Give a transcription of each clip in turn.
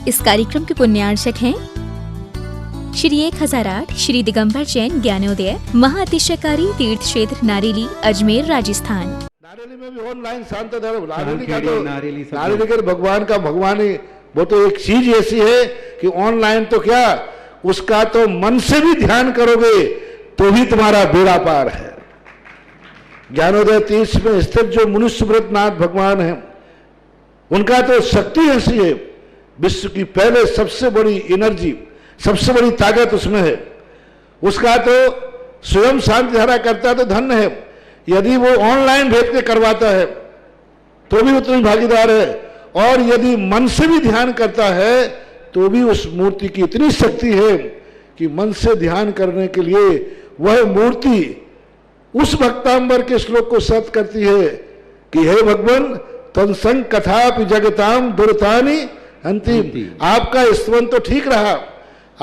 इस कार्यक्रम के पुण्यार्चक हैं श्री 1008 श्री दिगंबर जैन ज्ञानोदय महाअतिशयकारी तीर्थ क्षेत्र नारेली अजमेर राजस्थान। नारेली में भी ऑनलाइन शांत धर्म नारेली का भगवान का भगवान ही वो तो एक चीज ऐसी है कि ऑनलाइन तो क्या उसका तो मन से भी ध्यान करोगे तो भी तुम्हारा बेड़ा पार है। ज्ञानोदय तीर्थ में स्थित जो मुनि सुब्रतनाथ भगवान है उनका तो शक्ति ऐसी है, विश्व की पहले सबसे बड़ी एनर्जी सबसे बड़ी ताकत उसमें है। उसका तो स्वयं शांति धारा करता तो धन्य है, यदि वो ऑनलाइन भेज के करवाता है तो भी उतनी भागीदार है, और यदि मन से भी ध्यान करता है तो भी उस मूर्ति की इतनी शक्ति है कि मन से ध्यान करने के लिए वह मूर्ति उस भक्तांबर के श्लोक को सत्य करती है कि हे भगवान तत्संग कथापि जगताम दुर्तानि अंतिम। आपका स्मरण तो ठीक रहा,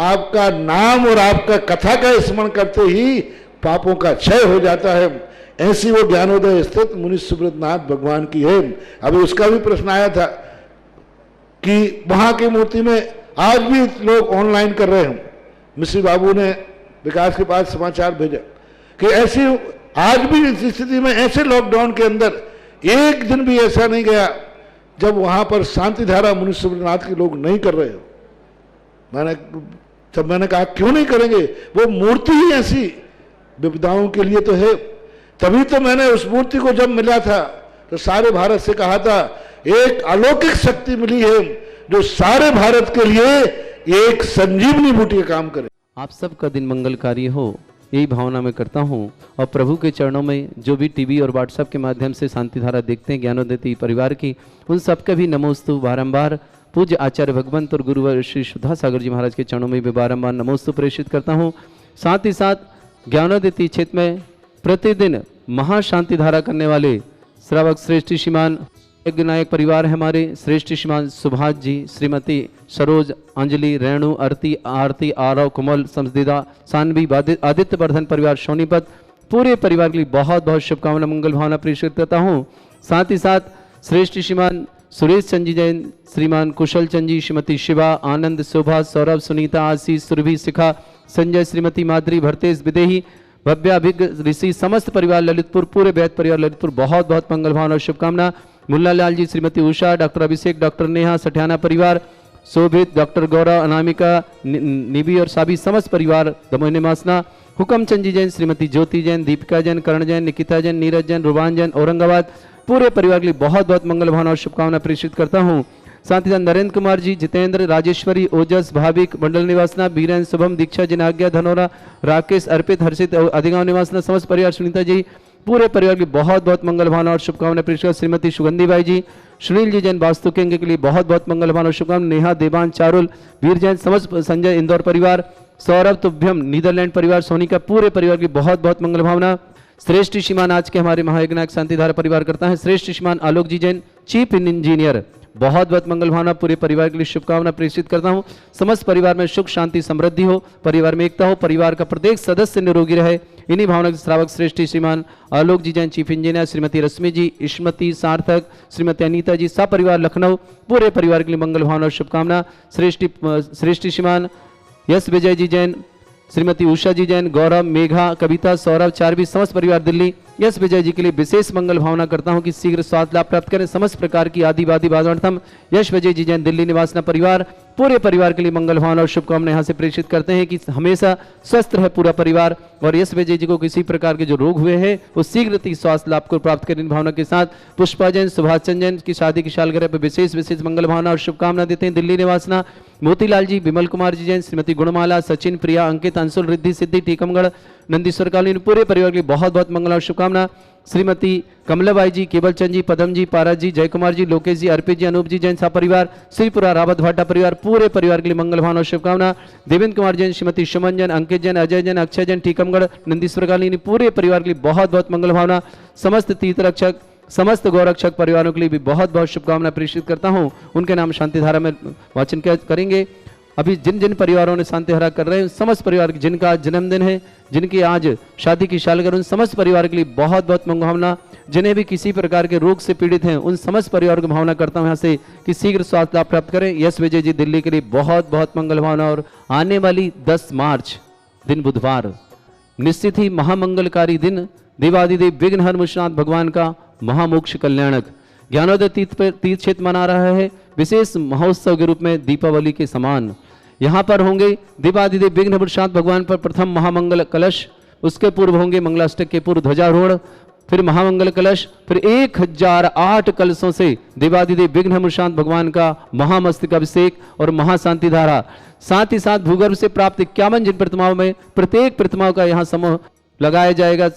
आपका नाम और आपका कथा का स्मरण करते ही पापों का क्षय हो जाता है। ऐसी वो ज्ञानोदय स्थित मुनि सुब्रतनाथ भगवान की है। अभी उसका भी प्रश्न आया था कि वहां की मूर्ति में आज भी लोग ऑनलाइन कर रहे हैं। मिश्री बाबू ने विकास के पास समाचार भेजा कि ऐसी आज भी इस स्थिति में ऐसे लॉकडाउन के अंदर एक दिन भी ऐसा नहीं गया जब वहां पर शांति धारा मुनि सुब्रतनाथ के लोग नहीं कर रहे हो। मैंने कहा क्यों नहीं करेंगे, वो मूर्ति ही ऐसी विपदाओं के लिए तो है। तभी तो मैंने उस मूर्ति को जब मिला था तो सारे भारत से कहा था एक अलौकिक शक्ति मिली है जो सारे भारत के लिए एक संजीवनी बूटी का काम करे। आप सबका दिन मंगलकारी हो, यही भावना मैं करता हूँ। और प्रभु के चरणों में जो भी टीवी और व्हाट्सएप के माध्यम से शांति धारा देखते हैं ज्ञानोदय परिवार की, उन सबका भी नमोस्तु बारंबार पूज्य आचार्य भगवंत और गुरुवर श्री सुधा सागर जी महाराज के चरणों में भी बारंबार नमोस्तु प्रेषित करता हूँ। साथ ही साथ ज्ञानोदय क्षेत्र में प्रतिदिन महाशांति धारा करने वाले श्रावक श्रेष्ठ श्रीमान यज्ञ नायक परिवार है हमारे, श्रेष्ठ श्रीमान सुभाष जी, श्रीमती सरोज, अंजलि, रेणु, आरती, आरव, कुमल, समझदीदा, सानवी, आदित्य वर्धन परिवार सोनीपत, पूरे परिवार के लिए बहुत बहुत शुभकामना मंगल भावना प्रेषित करता हूँ। साथ ही साथ श्रेष्ठ श्रीमान सुरेश चंद जी जैन, श्रीमान कुशल चंद जी, श्रीमती शिवा, आनंद, शोभा, सौरभ, सुनीता, आशीष, सुरभि, शिखा, संजय, श्रीमती माधुरी, भरतेश, विदेही, भव्या, अभिज्ञ, ऋषि, समस्त परिवार ललितपुर, पूरे वैद परिवार ललितपुर बहुत बहुत मंगल भावना और शुभकामना। मुन्ना लाल जी, श्रीमती उषा, डॉक्टर अभिषेक, डॉक्टर नेहा, सठियाना परिवार, शोभित, डॉक्टर गौरव, अनामिका, निबी और साबी समस्त परिवार दमोह निवासना, हुकम चंद जी जैन, श्रीमती ज्योति जैन, दीपिका जैन, करण जैन, निकिता जैन, नीरज जैन, रुबान जैन, औरंगाबाद, पूरे परिवार के लिए बहुत बहुत मंगल भावना और शुभकामना प्रेषित करता हूँ। साथ ही साथ नरेंद्र कुमार जी, जितेंद्र, राजेश्वरी, ओजस, भाविक, मंडल निवासना, बीरेन, शुभम, दीक्षा, जिनाज्ञा, धनोरा, राकेश, अर्पित, हर्षित, अधिगांव निवासना समस्त परिवार, सुनीता जी, पूरे परिवार की बहुत बहुत मंगल भावना और शुभकामना प्रेषित। श्रीमती सुगंधी बाई जी, सुनील जी जैन वास्तु केंद्र के लिए बहुत बहुत मंगल भावना और शुभकामना। नेहा, देवान, चारुल, वीर जैन समस्त, संजय इंदौर परिवार, सौरभ, तुभ्यम, नीदरलैंड परिवार, सोनी का पूरे परिवार की बहुत बहुत मंगल भावना। श्रेष्ठ श्रीमान आज के हमारे महायज्ञ शांति धारा परिवार करता है श्रेष्ठ श्रीमान आलोक जी जैन, चीफ इंजीनियर, बहुत बहुत मंगल भावना पूरे परिवार के लिए शुभकामना प्रेषित करता हूं। समस्त परिवार में सुख शांति समृद्धि हो, परिवार में एकता हो, परिवार का प्रत्येक सदस्य निरोगी रहे, इन्हीं भावना के श्रावक श्रेष्ठ श्रीमान आलोक जी जैन, चीफ इंजीनियर, श्रीमती रश्मि जी, इश्मती, सार्थक, श्रीमती अनीता जी, सब परिवार लखनऊ, पूरे परिवार के लिए मंगल भावना और शुभकामना। श्रेष्ठ श्रीमान यश विजय जी जैन, श्रीमती उषा जी जैन, गौरव, मेघा, कविता, सौरभ, चारवी समस्त परिवार दिल्ली, यश विजय जी के लिए विशेष मंगल भावना करता हूं कि शीघ्र स्वास्थ्य लाभ प्राप्त करें। समस्त प्रकार की आदिवादी बाधार्थम यश विजय जी जैन, दिल्ली निवासना परिवार, पूरे परिवार के लिए मंगल भावना और शुभकामना यहाँ से प्रेषित करते हैं कि हमेशा स्वस्थ रहे पूरा परिवार, और यश विजय जी को किसी प्रकार के जो रोग हुए हैं वो शीघ्र स्वास्थ्य लाभ को प्राप्त करने की भावना के साथ पुष्पा जैन, सुभाष चंद जैन की शादी की सालगिरह पर विशेष मंगल भावना और शुभकामना देते हैं। दिल्ली निवासना मोतीलाल जी, विमल कुमार जी जैन, श्रीमती गुणमाला, सचिन, प्रिया, अंकित, अंशुल, रिद्धि, सिद्धि, टीकमगढ़, नंदीश्वर कॉलोनी, पूरे परिवार के लिए बहुत बहुत मंगल और शुभकामना। श्रीमती कमलाबाई जी, केवल चंद जी, पदम जी, पारस जी, जय कुमार जी, लोकेश जी, अर्पित जी, अनूप जी जैन सा परिवार, श्रीपुरा रावत भाटा परिवार, पूरे परिवार के लिए मंगल भावना और शुभकामना। देवेंद्र कुमार जैन, श्रीमती सुमन जैन, अंकित जैन, अजय जैन, अक्षय जैन, टीकमगढ़, नंदीश्वर कॉलोनी, पूरे परिवार के लिए बहुत बहुत मंगल भावना। समस्त तीर्थरक्षक, समस्त गौरक्षक परिवारों के लिए भी बहुत बहुत शुभकामना प्रेषित करता हूँ। उनके नाम शांति धारा में वाचन करेंगे। अभी जिन जिन परिवारों ने शांतिहारा कर रहे हैं, उन समस्त परिवार जिनका आज जन्मदिन है, जिनकी आज शादी की सालगिरह, उन समस्त परिवार के लिए बहुत बहुत मनोकामना। जिन्हें भी किसी प्रकार के रोग से पीड़ित हैं, उन समस्त परिवार को भावना करता हूं यहाँ से कि शीघ्र स्वास्थ्य लाभ प्राप्त करें। यश विजय जी दिल्ली के लिए बहुत बहुत मंगल भावना। और आने वाली 10 मार्च दिन बुधवार निश्चित ही महामंगलकारी दिन, देवादिदेव विघ्नहर मुनिनाथ भगवान का महामोक्ष कल्याणक ज्ञानोदय तीर्थ क्षेत्र मना रहा है विशेष महोत्सव के रूप में दीपावली के समान। यहाँ पर होंगे देवादिदेव विघ्न मुनिनाथ भगवान पर प्रथम महामंगल कलश, उसके पूर्व होंगे मंगलाष्टक के पूर्व ध्वजारोहण, फिर महामंगल कलश, फिर 1008 कलशों से देवादिदेव विघ्न मुनिनाथ भगवान का महामस्तक अभिषेक और महाशांति धारा। साथ ही साथ भूगर्भ से प्राप्त 51 जिन प्रतिमाओं में प्रत्येक प्रतिमाओं का यहाँ समूह लगाया जाएगा,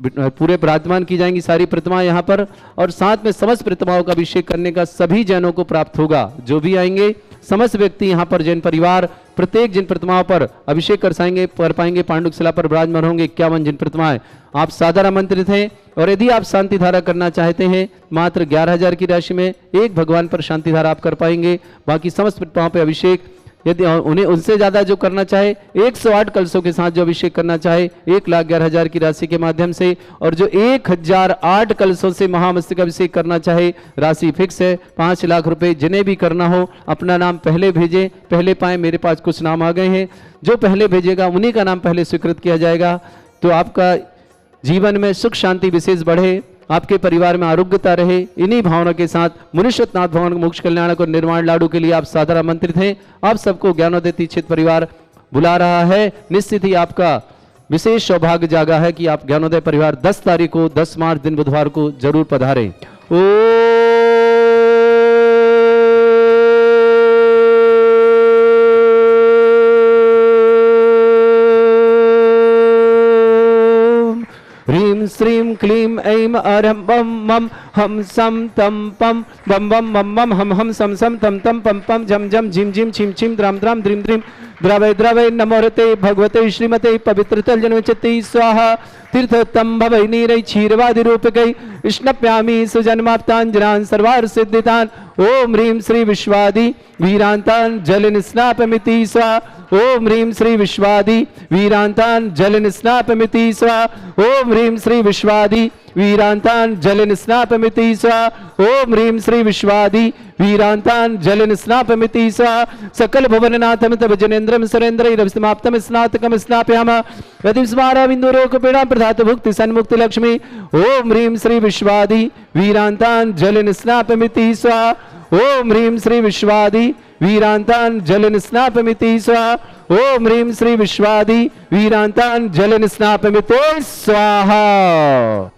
पूरे विराजमान की जाएंगी सारी प्रतिमाएं यहाँ पर। और साथ में समस्त प्रतिमाओं का अभिषेक करने का सभी जैनों को प्राप्त होगा। जो भी आएंगे समस्त व्यक्ति यहाँ पर जैन परिवार प्रत्येक जिन प्रतिमाओं पर अभिषेक कर पाएंगे। पांडुक शिला पर विराजमान होंगे 51 जिन प्रतिमाएं। आप सादर आमंत्रित हैं। और यदि आप शांति धारा करना चाहते हैं, मात्र 11,000 की राशि में एक भगवान पर शांति धारा आप कर पाएंगे। बाकी समस्त प्रतिमाओं पर अभिषेक, यदि उन्हें उनसे ज्यादा जो करना चाहे 108 कलशों के साथ जो अभिषेक करना चाहे 1,11,000 की राशि के माध्यम से, और जो 1008 कलशों से महामस्तक अभिषेक करना चाहे राशि फिक्स है 5 लाख रुपए। जिन्हें भी करना हो अपना नाम पहले भेजें, पहले पाएं। मेरे पास कुछ नाम आ गए हैं, जो पहले भेजेगा उन्हीं का नाम पहले स्वीकृत किया जाएगा। तो आपका जीवन में सुख शांति विशेष बढ़े, आपके परिवार में आरोग्यता रहे, इन्हीं भावना के साथ मुनिनाथ भगवान मोक्ष कल्याणक और निर्माण लाडू के लिए आप सादर आमंत्रित हैं। आप सबको ज्ञानोदय तीर्थ क्षेत्र परिवार बुला रहा है। निश्चित ही आपका विशेष सौभाग्य जागा है कि आप ज्ञानोदय परिवार 10 तारीख को 10 मार्च दिन बुधवार को जरूर पधारें। ह्रीं श्रीं क्लीं ऐं अरं बम मम हम सम तम पम बम बम मम मम हम सम सम तम तम पम पम झम झम झिम झिम छिम छिम द्राम द्राम द्रीम द्रीम द्रवै द्रवै नमोरते भगवते श्रीमते पवित्रतल जन्मचित्ते स्वाहा तीर्थोत्तम भवै नीरै क्षीरवादि रूपकै स्नप्यामि सुजन्माप्ताञ्जनान् सर्वार्थ सिद्धितान्। ओम ह्रीं श्री विश्वादि वीरांतान् जल निस्नापमिति स्वाहा। ओम ह्रीं श्री विश्वादि वीरांतान् जल निस्नापमिति स्वाहा। ओम ह्रीं श्री विश्वादि वीरांतान् जल निस्नापमिति स्वाहा। ओम ह्रीं श्री विश्वादि वीरांतान् जल निस्नापमिति स्वाहा। सकल भुवननाथं तव जनेन्द्रं सुरेन्द्रैरभिसमाप्तं स्नातकं स्नापयामः। यदि स्मारा बिन्दुरोग पीड़ा प्रधात भुक्ति सन्मुक्ति लक्ष्मी। ओम ह्रीं श्री विश्वादि वीरांतान् जल निस्नापमिति स्वाहा। ओम ह्रीं श्री विश्वादि वीरांतान् जल निस्नापमिति स्वाहा। ओम ह्रीं श्री विश्वादि वीरांतान् जल निस्नापमिति स्वाहा।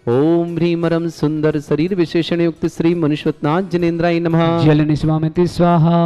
ओम ह्रीमरम सुंदर शरीर विशेषण युक्त श्री मनुष्यनाथ जनेन्द्राय नमः। जल निस्वामिति स्वाहा।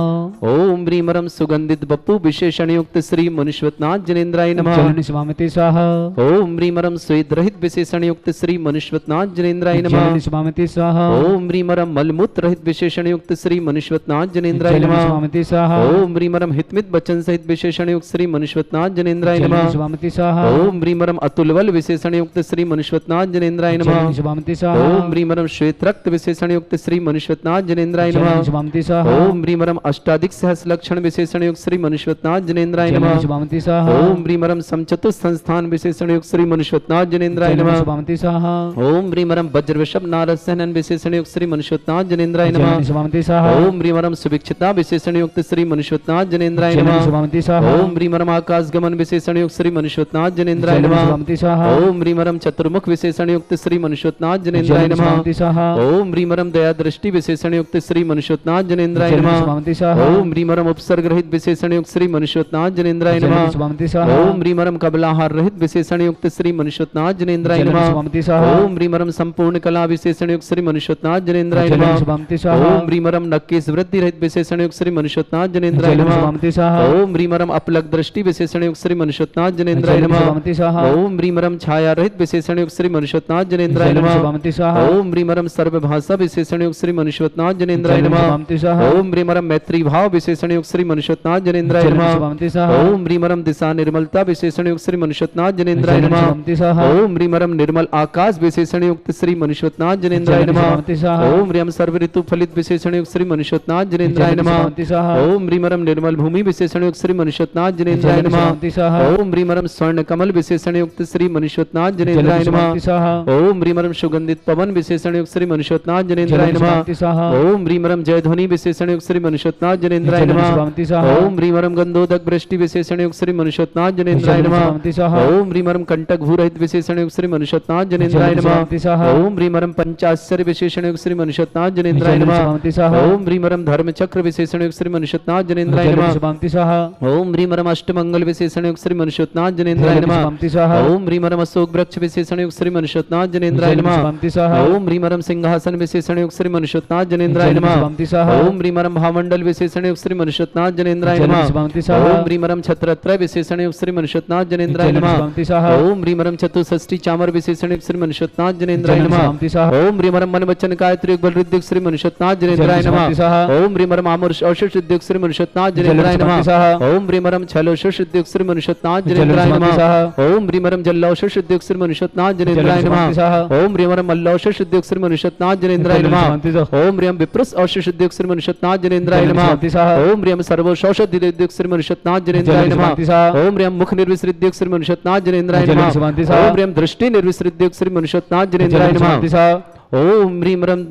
ओम ह्रीमरम सुगंधित बप्पू विशेषण युक्त श्री मनुष्यनाथ जनेन्द्राय नमः। जल निस्वामिति स्वाहा। ओम ह्रीमरम स्वेद रहित विशेषण युक्त श्री मनुष्यनाथ जनेन्द्राय नमः। जल निस्वामिति स्वाहा। ओम ह्रीमरम मलमूत्र रहित विशेषण युक्त श्री मनुष्यनाथ जनेन्द्राय जल नमः। निस्वामिति स्वाहा। ओम ह्रीमरम हितमित बचन सहित विशेषण युक्त श्री मनुष्यनाथ जनेन्द्राय जल नमः। निस्वामिति स्वाहा। ओम ह्रीमरम अतुलबल विशेषण युक्त श्री मनुष्यनाथ जनेन्द्राय जल नमः। निस्वामिति स्वाहा। ओम ह्रीमरम श्वेत रक्त विशेषण युक्त श्री मनुष्यनाथ जनेन्द्राय जल नमः। निस्वामिति स्वाहा। ओम ह्रीमरम अष्टाधिक सहस लक्षण विशेषण युक्त श्री मनुष्यनाथ जनेन्द्राय जल नमः। निस्वामिति स्वाहा। ओम ह्रीमरम समचतुर संस्थान विशेषण युक्त श्री मनुष्यनाथ जनेन्द्राय जल नमः। निस्वामिति स्वाहा। ओम ह्रीमरम वज्र वृषभ नारद सहनन विशेषण युक्त श्री मनुष्यनाथ जनेन्द्राय जल नमः। निस्वामिति स्वाहा। ओम ह्रीमरम सुभिक्षिता विशेषण युक्त श्री मनुष्यनाथ जनेन्द्राय जल नमः। निस्वामिति स्वाहा। ओम ह्रीमरम आकाश गमन विशेषण युक्त श्री मनुष्यनाथ जनेन्द्राय जल नमः। निस्वामिति स्वाहा। ओम ह्रीमरम चतुर्मुख विशेषण युक्त श्री मनुष्यनाथ जनेन्द्राय जल नमः। निस्वामिति स्वाहा। ओम ह्रीमरम दया दृष्टि विशेषण युक्त श्री मनुष्यनाथ जनेन्द्राय जल नमः। निस्वामिति स्वाहा। ओम ह्रीमरम उपसर्ग रहित विशेषण युक्त श्री मनुष्यनाथ जनेन्द्राय जल नमः। निस्वामिति स्वाहा। ओम ह्रीमरम कबलाहार रहित विशेषण युक्त श्री मनुष्यनाथ जनेन्द्राय जल नमः। निस्वामिति स्वाहा। ओम ह्रीमरम संपूर्ण कला विशेषण युक्त श्री मनुष्यनाथ जनेन्द्राय जल नमः। निस्वामिति स्वाहा। ओम ह्रीमरम नक्केश वृद्धि रहित विशेषण युक्त श्री मनुष्यनाथ जनेन्द्राय जल नमः। निस्वामिति स्वाहा। ओम ह्रीमरम अपलक दृष्टि विशेषण युक्त श्री मनुष्यनाथ जनेन्द्राय जनेन्द्राय जय नमः। शिवमति स्वाहा। ओम ह्रीमरम छाया रहित विशेषण युक्त श्री मनुष्यनाथ जनेन्द्राय जय नमः। शिवमति स्वाहा। ओम ह्रीमरम सर्वभाषा विशेषण युक्त श्री मनुष्यनाथ जनेन्द्राय जय नमः। शिवमति स्वाहा। ओम ह्रीमरम मैत्री भाव विशेषण युक्त श्री मनुष्यनाथ जनेन्द्राय जय नमः। शिवमति स्वाहा। ओम ह्रीमरम दिशा निर्मलता विशेषण युक्त श्री मनुष्यनाथ जनेन्द्राय जय नमः। शिवमति स्वाहा। ओम ह्रीमरम निर्मल आकाश विशेषण युक्त श्री मनुष्यनाथ जनेन्द्राय जय नमः। शिवमति स्वाहा। ओम ह्रीम सर्व ऋतु फलित विशेषण युक्त श्री मनुष्यनाथ जनेन्द्राय जय नमः। शिवमति स्वाहा। ओम ह्रीमरम निर्मल भूमि विशेषण युक्त श्री मनुष्यनाथ जनेन्द्राय जय नमः। शिवमति स्वाहा। ओम ह्रीमरम स्वर्ण कमल विशेषण युक्त श्री मनुष्यनाथ जनेन्द्राय जय नमः। शिवमति स्वाहा। ओम ह्रीमरम सुगंधित पवन विशेषण युक्त श्री मनुष्यनाथ जनेन्द्राय जय नमः। शिवमति स्वाहा। ओम ह्रीमरम जय ध्वनि विशेषण युक्त श्री मनुष्यनाथ जनेन्द्राय जय नमः। शिवमति स्वाहा। ओम ह्रीमरम गंधोदक वृष्टि विशेषण युक्त श्री मनुष्यनाथ जनेन्द्राय जय नमः। शिवमति स्वाहा। ओम ह्रीमरम कंटक भूरहित विशेषण युक्त श्री मनुष्यनाथ जनेन्द्राय जय नमः। शिवमति स्वाहा। ओम ह्रीमरम पंचाश्चर्य विशेषण युक्त श्री मनुष्यनाथ जनेन्द्राय जय नमः। शिवमति स्वाहा। ओम ह्रीमरम धर्म चक्र विशेषण युक्त श्री मनुष्यनाथ जनेन्द्राय जय नमः। शिवमति स्वाहा। ओम ह्रीमरम अष्टमंगल विशेषण युक्त श्री मनुष्यनाथ जनेन्द्राय जय नमः। शिवमति स्वाहा। ओम ह्रीमरम अशोक वृक्ष विशेषण युक्त श्री मनुष्यनाथ जनेन्द्राय जय नमः। शिवमति स्वाहा। ओम ह्रीमरम सिंहासन विशेषण युक्त श्री मनुष्यनाथ जनेन्द्राय जय नमः। शिवमति स्वाहा। ओम ह्रीमरम महामंडल विशेषण युक्त श्री मनुष्यनाथ जनेन्द्राय जय नमः। शिवमति स्वाहा। ओम ह्रीमरम छत्रत्रय विशेषण युक्त श्री मनुष्यनाथ जनेन्द्राय जय नमः। शिवमति स्वाहा। ओम ह्रीमरम चतुष्षष्टि चामर विशेषण युक्त श्री मनुष्यनाथ जनेन्द्राय जय नमः। शिवमति स्वाहा। ओम ह्रीमरम मन वचन गायत्री बल रिद्धिक श्री मनुष्यनाथ जनेन्द्राय जय नमः। शिवमति स्वाहा। ओम ह्रीमरम आमुष औषध सिद्धिक श्री मनुष्यनाथ जय जनेन्द्राय शिवमति नमः। स्वाहा। ओम ह्रीमरम छलोष सिद्धिक श्री मनुष्यनाथ जय जनेन्द्राय शिवमति नमः। स्वाहा। ओम ह्रीमरम जल्लौष सिद्धिक श्री मनुष्यनाथ जनेन्द्राय जय शिवमति नमः। स्वाहा। ओम ह्रीमरम मल्लौष सिद्धिक श्री मनुष्यनाथ जनेन्द्राय जय नमः। शिवमति स्वाहा। ओम ह्रीम विप्रस औषध सिद्धिक श्री मनुष्यनाथ जनेन्द्राय जय नमः। शिवमति स्वाहा। ओम ह्रीम सर्वौषधि रिद्धिक श्री मनुष्यनाथ जनेन्द्राय जय नमः। शिवमति स्वाहा। ओम ह्रीम मुख निर्विसृद्धिक श्री मनुष्यनाथ जनेन्द्राय जय नमः। शिवमति स्वाहा। ओम ह्रीम दृष्टि निर्विसृद्धिक श्री मनुष्यनाथ जनेन्द्राय जय शिवमति नमः। स्वाहा। ओम ह्रीमरम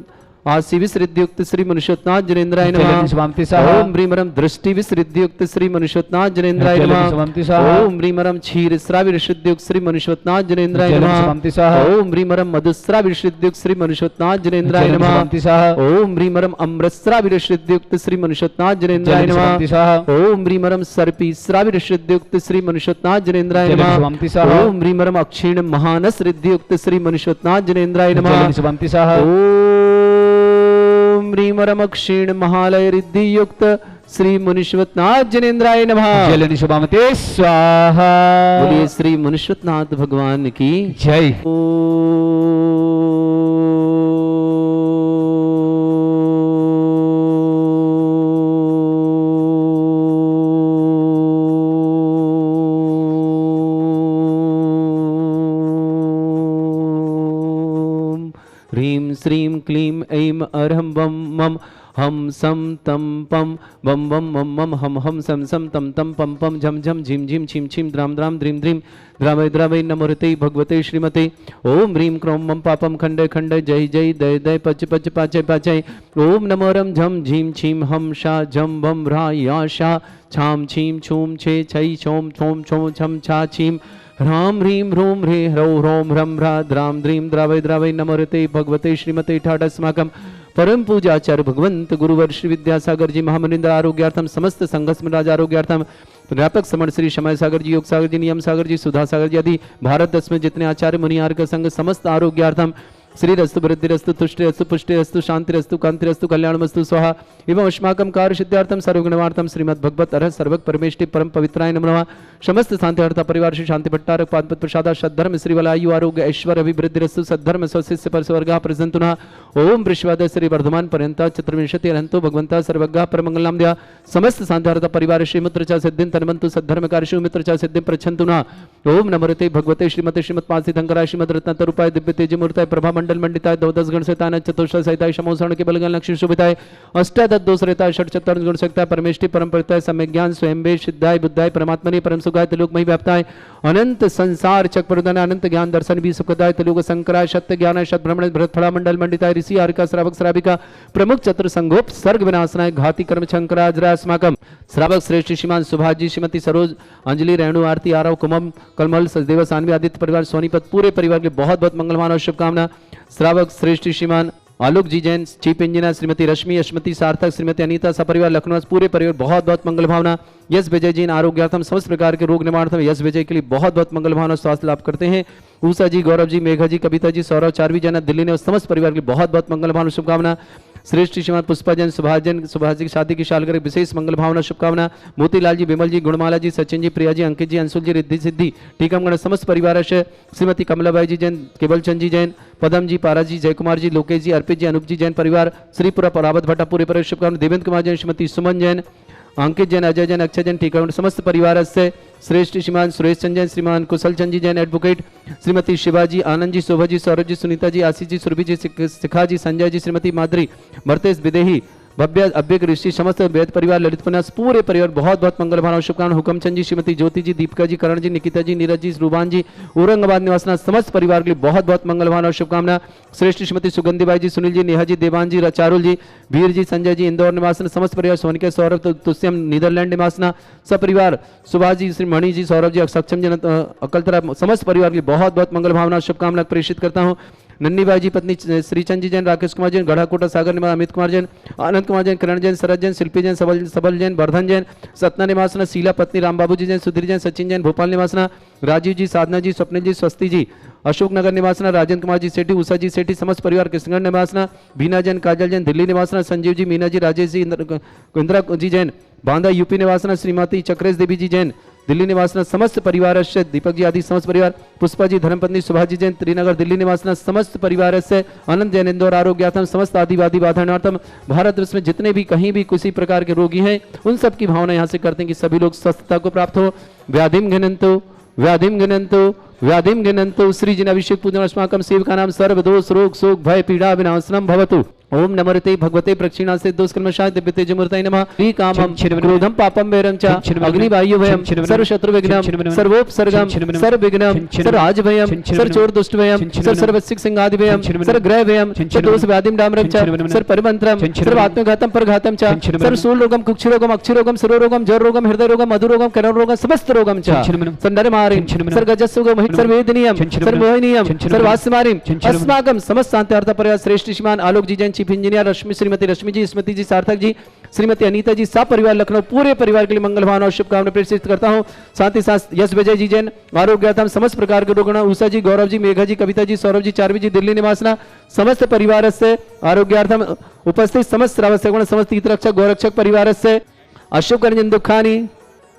आसी विसृद्धियुक्त श्री मनुष्यनाथ जनेन्द्राय जय नमः। शिवमति स्वाहा। ओम ह्रीमरम दृष्टि विसृद्धियुक्त श्री मनुष्यनाथ जनेन्द्राय जय नमः। शिवमति स्वाहा। ओम ह्रीमरम क्षीर श्राव्य विशुद्धियुक्त श्री मनुष्यनाथ जनेन्द्राय जय नमः। शिवमति स्वाहा। ओम ह्रीमरम मधुस्राव्य विशुद्धियुक्त श्री मनुष्यनाथ जनेन्द्राय जय नमः। शिवमति स्वाहा। ओम ह्रीमरम अमृतस्राव्य विशुद्धियुक्त श्री मनुष्यनाथ जनेन्द्राय जय नमः। शिवमति स्वाहा। ओम ह्रीमरम सर्पी श्राव्य विशुद्धियुक्त श्री मनुष्यनाथ जनेन्द्राय जय नमः। शिवमति स्वाहा। ओम ह्रीमरम अक्षीण महानस रिद्धियुक्त श्री मनुष्यनाथ जनेन्द्राय नमः। जय शिवमति स्वाहा। ओम ह्रीमरम क्षीण महालय रिद्धि युक्त श्री मनुष्यनाथ जनेन्द्राय नमः। जय शिवमति स्वाहा। बोलिए श्री मनुष्यनाथ भगवान की जय। ह्रीं श्रीं क्लीं ऐं अर्हं वं मम हम सम तम पम बम बम मम मम हम सम सम तम तम पम पम झम झम झिम झिम छिम छिम द्राम द्राम द्रीम द्रीम द्रावय द्रावय नमोरते भगवते श्रीमते ओम ह्रीं क्रों मम पापम खंडय खंडय जय जय दय दय पच पच पाचय पाचय ओम नमोरम झम झीम छीम हम शा झम बम भ्रा या शा छाम छीम छूम छे छै छोम छोम छो छम छा छीम ह्राम ह्रीं ह्रूं ह्रे ह्रौ ह्रौं ह्रम ह्रा द्राम द्रीं द्रावय द्रावय नमोरते भगवते श्रीमते ठाटस्माकं परम पूजाचार्य भगवंत गुरुवर श्री विद्यासागर जी महामनिंद्र आरोग्यार्थम समस्त संघ राज आरोग्यार्थम प्राध्यापक समण श्री शमय सागर जी योग सागर जी नियम सागर जी सुधा सागर जी आदि भारत दस में जितने आचार्य मुनियार का संघ समस्त आरोग्यार्थम श्री रस्तु वृद्धि रस्तु तुष्टि रस्तु पुष्टि रस्तु शांति रस्तु कांति रस्तु कल्याणमस्तु स्वाहा एवं अस्माकं कार्य सिद्धार्थम सर्वगुणवार्थम श्रीमद् भगवत अरह सर्वक परमेष्टि परम पवित्राय नमः समस्त शांतिहर्ता परिवार श्री शांति भट्टारक पादपद प्रसाद सद्धर्म श्रीवलायु आरोग्य ऐश्वर्य अभिवृद्धि रस्तु सद्धर्म स्वशिष्य पर स्वर्गा प्रसंतुना ओम वृषवाद श्री वर्धमान पर्यंत चतुर्विंशति अरहंतो भगवंता सर्वज्ञ परमंगलम द्या समस्त शांतिहर्ता परिवार श्रीमित्र च सिद्धिं तन्वन्तु सद्धर्म कार्य मित्र च सिद्धिं प्रच्छन्तुना ओम नमोरते भगवते श्रीमते श्रीमत्पासितंकराय श्रीमद रत्नतरूपाय दिव्य तेजमूर्ताय प्रभा मंडल मंडिताय द्वादश गण सहिताय चतुर्थ सहिताय शमोषण के बलगण लक्ष्मी शुभिताय अष्टादश दोष रहताय षट चतुर्थ गुण सकताय परमेष्टि परम परिताय सम्यक ज्ञान स्वयं वेद सिद्धाय बुद्धाय परमात्मने परम सुखाय त्रिलोकमयी व्याप्ताय अनंत संसार चक्रप्रदान अनंत ज्ञान दर्शन भी सुखदाय त्रिलोक संकराय सत्य ज्ञान शत भ्रमण भरत फला मंडल मंडिताय ऋषि आर्का श्रावक श्राविका प्रमुख चतुर संगोप सर्ग विनाशनाय घाती कर्म शंकराजरास्माकम श्रावक श्रेष्ठ श्रीमान सुभाजी श्रीमती सरोज अंजलि रेणु आरती आरव कुमम कलमल सचदेव सानवी आदित्य परिवार सोनीपत पूरे परिवार के बहुत बहुत मंगलवान और शुभकामना श्रावक श्रेष्ठ श्रीमान आलोक जी जैन चीफ इंजीनियर श्रीमती रश्मि अश्मति सार्थक श्रीमती अनीता सपरिवार लखनऊ पूरे परिवार बहुत बहुत मंगल भावना यश विजय जी आरोग्यार्थम समस्त प्रकार के रोग निवारणार्थम यश विजय के लिए बहुत बहुत मंगल भावना स्वास्थ्य लाभ करते हैं उषा जी गौरव जी मेघा जी कविता जी सौरभ चारवी जैन दिल्ली ने समस्त परिवार के बहुत बहुत मंगल भावना शुभकामना श्रेष्ठ श्रीमान पुष्पा जैन, सुभाष जैन, सुभाष जी की शादी की सालगिरह विशेष मंगल भावना शुभकामना। मोतीलाल जी, विमल जी, गुणमाला जी, सचिन जी, प्रिया जी, अंकित जी, अंशुल जी, रिद्धि सिद्धि टीकमगढ़ समस्त परिवार से श्रीमती कमलाबाई जी जैन, केवल चंद जी जैन, पदम जी, पारा जी, जयकुमार जी, लोकेश जी, अर्पित जी, अनूप जी जैन परिवार, श्रीपुरा परावत भट्टा पूरे परिवार शुभकामना। देवेंद्र कुमार जैन, श्रीमती सुमन जैन, अंकित जैन, अजय जैन, अक्षय जैन टीकमगढ़ समस्त परिवार से श्रेष्ठ श्रीमान सुरेश चंद जैन, श्रीमान कुशल चंद जी जैन एडवोकेट, श्रीमती शिवाजी, आनंद जी, शोभा जी, सौरभ जी, सुनीता जी, आशीष जी, सुरभि जी, शिखा जी, संजय जी, श्रीमती माधुरी, भरतेश विदेही, भव्य अभ्यक ऋषि समस्त वेद परिवार, ललित पन्यास पूरे परिवार बहुत बहुत मंगल भावना शुभकामना। हुकमचंद जी, श्रीमती ज्योति जी, दीपिका जी, करण जी, निकिता जी, नीरज जी, रूबान जी, औरंगाबाद निवासना समस्त परिवार के लिए बहुत बहुत मंगल भावना शुभकामना। श्रेष्ठ श्रीमती सुगंधीबाई जी, सुनील जी, नेहा जी, देवान जी, चारुल जी, वीर जी, संजय जी, इंदौर निवासना समस्त परिवार, सोनिका, सौरभ, तुष्यम नीदरलैंड निवासना सब परिवार, सुभाष जी, श्री मणि जी, सौरभ जी, सक्षम जी, अकलतरा समस्त परिवार की बहुत बहुत मंगल भावना शुभकामना प्रेषित करता हूँ। नन्नीबाई जी पत्नी श्रीचंद जी जैन, राकेश कुमार जैन, गढ़ाकोटा सागर निवास अमित कुमार जैन, आनंद कुमार जैन, किरण जैन, शरद जैन, शिल्पी जैन, सबल जैन, वर्धन जैन, सतना निवासना, शीला पत्नी रामबाबू जी जैन, सुधीर जैन, सचिन जैन, भोपाल निवासना, राजीव जी, साधना जी, स्वप्निल जी, स्वस्ति जी, अशोक नगर निवासना, राजेंद्र कुमार जी सेठी, उषा जी सेठी समस्त परिवार, कृष्णगढ़ निवासना, बीना जैन, काजल जैन, दिल्ली निवासना, संजीव जी, मीना जी, राजेश जी, इंदिरा जी जैन, बांदा यूपी निवासना, श्रीमती चक्रेश देवी जी जैन, दिल्ली निवासना समस्त परिवार से दीपक जी आदि समस्त परिवार, पुष्पा जी, धर्मपत्नी सुभाष जी जैन, त्रिनगर दिल्ली निवासना समस्त परिवार से अनंत जैन, इंदौर आरोग्यार्थम समस्त आदिवादी बाधानार्थम भारत वर्ष में जितने भी कहीं भी किसी प्रकार के रोगी हैं उन सब की भावना यहाँ से करते हैं कि सभी लोग स्वस्थता को प्राप्त हो। व्याधिम घिनंतु व्याधिम घिनंतु व्याधिम घिनंतु श्री जिन अभिषेक पूजन अस्माकं सेवका नाम सर्व दोष रोग शोक भय पीड़ा विनाशनम भवतु। ओम नमोते भगवते प्रक्षिणा से दोष कर्मशाय दिव्य तेजमूर्तये नमः। श्री कामं क्रोधम पापम वैरं च अग्निवायु भयं सर्व शत्रु विघ्नं सर्वोपसर्गं सर्व विघ्नं सर्व राज भयं सर्व चोर दुष्ट भयं सर्व सर्वसिक सिंहादि भयं सर्व ग्रह भयं सर्व दोष व्याधिम डामरं च सर्व परिमंत्रं सर्व आत्मघातम परघातम च सर्व सूल रोगम कुक्षि रोगम अक्षि रोगम सरो रोगम जर रोगम हृदय रोगम मधु रोगम करण रोगम समस्त रोगम च सर्व नरमारिं सर्व गजस्सुगम सर्व वेदनीयं सर्व मोहिनीयं सर्व आस्मारिं अस्माकं समस्त शांति परिवार श्रेष्ठ श्रीमान आलोक जी जैन, चीफ इंजीनियर रश्मि, श्रीमती रश्मि जी, स्मृति जी, सार्थक जी, श्रीमती अनीता जी, सब परिवार लखनऊ पूरे परिवार के लिए मंगल भावना और शुभकामनाएं प्रेषित करता हूं। साथ ही साथ यश विजय जी जैन आरोग्यार्थम समस्त प्रकार के रोगण, उषा जी, गौरव जी, मेघा जी, कविता जी, सौरभ जी, चारवी जी, दिल्ली निवासना समस्त परिवार से आरोग्यार्थम उपस्थित समस्त श्रावक समस्त हितरक्षक गौरक्षक परिवार से अशुभ करंजन दुखानी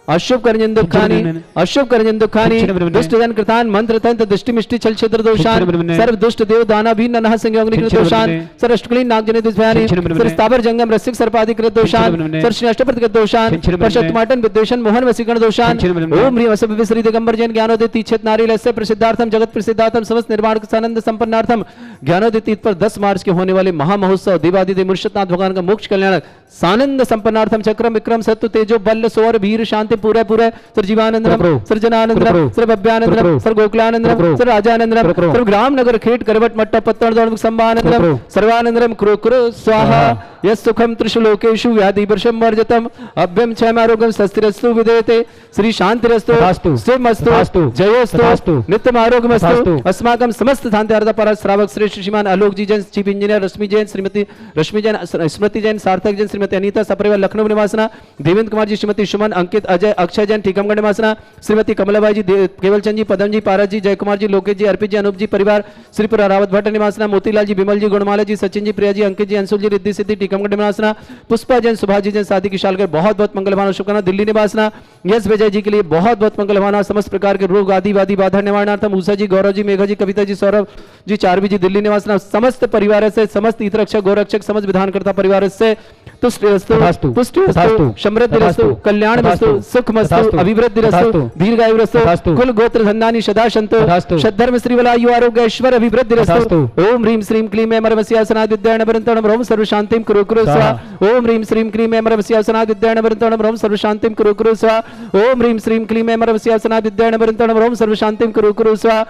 अशुभ करंजन दुखानी अशुभ करंजन दुखानी दुष्ट जन कृतान मंत्र तंत्र दृष्टि मिष्टि छल क्षेत्र दोषान सर्व दुष्ट देव दाना भी ननह संग अग्निकृत दोषान सर अष्टकलीन नाग जनित दुष्भयानि सर स्थावर जंगम रसिक सर्पादिकृत दोषान सर श्री अष्टप्रतिकृत दोषान परशतमाटन विद्वेषण मोहन वसीकरण दोषान ओम ह्रीं वसव श्री दिगंबर जैन ज्ञानोदय तीक्षित नारी लस्य प्रसिद्धार्थम जगत प्रसिद्धार्थम समस्त निर्माण आनंद संपन्नार्थम ज्ञानोदय तीर्थ पर 10 मार्च के होने वाले महामहोत्सव देवादिदेव मुर्शिदनाथ भगवान का मोक्ष कल्याण सानंद संपन्नार्थम चक्रम विक्रम सत्य तेजो बल सौर वीर शांति पूरे पूरे सर जीवानंदनम सर जनानंदनम सर भव्यानंदनम सर गोकुलानंदनम सर राजानंदनम सर ग्राम नगर खेट करवट मट्टा पत्तन दौड़ संभानंदनम सर्वानंदनम क्रो स्वाहा यस सुखम त्रिशुलोकेषु व्याधि वर्षम वर्जतम अभ्यम क्षयमारोग्यम सस्तिरस्तु विदेते श्री शांतिरस्तु शिवमस्तु जयोस्तु नित्यम आरोग्यमस्तु अस्माकं समस्त शांति पर श्रावक श्रेष्ठ श्रीमान आलोक जी जैन, चीफ इंजीनियर रश्मि जैन, श्रीमती रश्मि जैन, स्मृति जैन, सार्थक जैन, श्रीमती अनीता सपरिवार लखनऊ निवासना, देवेंद्र कुमार जी, श्रीमती सुमन, अंकित, अजय, अक्षय जैन टीकमगढ़ निवासना, श्रीमती कमलाबाई जी, केवल चंद जी, पदम जी, पारस जी, जयकुमार जी, लोकेश जी, अर्पित जी, अनूप जी परिवार, श्रीपुरा रावत भट्ट निवासना, मोतीलाल जी, विमल जी, गुणमाला जी, सचिन जी, प्रिया जी, अंकित जी, अंशुल जी, रिद्धि सिद्धि टीकमगढ़ निवासना, पुष्पा जैन, सुभाष जी जैन शादी की सालगिरह बहुत बहुत मंगल भावना शुभकामना दिल्ली निवासना, यश विजय जी के लिए बहुत बहुत मंगल भावना समस्त प्रकार के रोग आदि वादी बाधा निवारणार्थम उषा जी, गौरव जी, मेघा जी, कविता जी, सौरभ जी, चारवी जी, दिल्ली निवासना समस्त परिवार से समस्त हितरक्षक गौरक्षक समस्त विधानकर्ता परिवार से तुष्टिरस्तु पुष्टिरस्तु समृद्धिरस्तु कल्याणमस्तु सुखमस्तु अभिवृद्धिरस्तु दीर्घायुरस्तु कुल गोत्र धन्यानि सदा सन्तु सद्धर्म श्रीवलायु आरोग्य ऐश्वर्य अभिवृद्धिरस्तु ओम ह्रीं श्रीं क्लीं ऐं मरमस्यासनाद विद्यायण वरन्तणं रोम सर्व शांतिं कुरु कुरु स्वाहा ओम ह्रीं श्रीं क्लीं ऐं मरमस्यासनाद विद्यायण वरन्तणं रोम सर्व शांतिं कुरु कुरु स्वाहा ओम ह्रीं श्रीं क्लीं ऐं मरमस्यासनाद विद्यायण वरन्तणं रोम सर्व शांतिं कुरु कुरु स्वाहा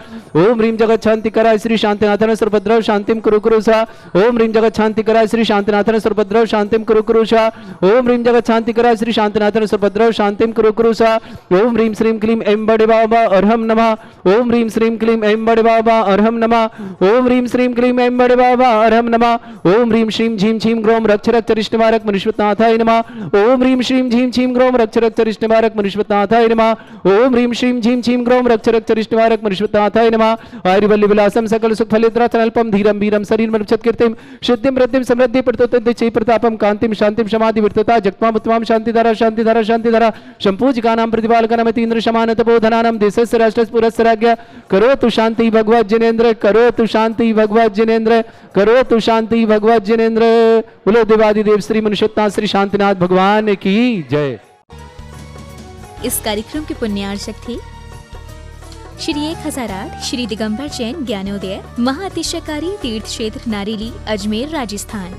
ओम ह्रीं जगत शांति कराय श्री शांतिनाथन सर्वभद्रव शांतिं कुरु कुरु स्वाहा ओम ह्रीं जगत शांति कराय श्री शांतिनाथन सर्वभद्रव शांतिं कुरु कुरु स्वाहा ओम ह्रीं जगत शांति कराय श्री शांतिनाथन सर्वभद्रव शांतिं क्लीम कुरु कुरु सा। ओम ह्रीम श्रीम क्लीम ऐं बड़े बाबा अर्हम नमः। ओम ह्रीम श्रीम क्लीम ऐं बड़े बाबा अर्हम नमः। ओम ह्रीम श्रीम क्लीम ऐं बड़े बाबा अर्हम नमः। ओम ह्रीम श्रीम झीम छीम ग्रोम रक्ष रक्ष रिष्टवारक मनुष्यनाथाय नमः। ओम ह्रीम श्रीम झीम छीम ग्रोम रक्ष रक्ष रिष्टवारक मनुष्यनाथाय नमः। ओम ह्रीम श्रीम झीम छीम ग्रोम रक्ष रक्ष रिष्टवारक मनुष्यनाथाय नमः। आयुर्वल्ली विलासम सकल सुख फलिद्राचनल्पम धीरम वीरम शरीर मनुष्यत कीर्तिम सिद्धिम वृद्धिम समृद्धि प्रतोतंते चै प्रतापम कांतिम शांतिम समाधि विर्तता जगत्वाम उत्तमाम शांतिधारा शांतिधारा शांतिधारा संपूजिकानां प्रतिपालकानां तीन्द्र समान तपोधनानां देशस्य राष्ट्रस्य पुरस्य राज्ञ करोतु शांति भगवत जिनेन्द्र करोतु शांति भगवत जिनेन्द्र करोतु शांति भगवत जिनेन्द्र। बोलो देवादिदेव श्री मनुष्योत्तान श्री शांतिनाथ भगवान की जय। इस कार्यक्रम के पुण्यार्चक थे श्री 1008 श्री दिगंबर जैन ज्ञानोदय महाअतिशयकारी तीर्थ क्षेत्र नारेली अजमेर राजस्थान।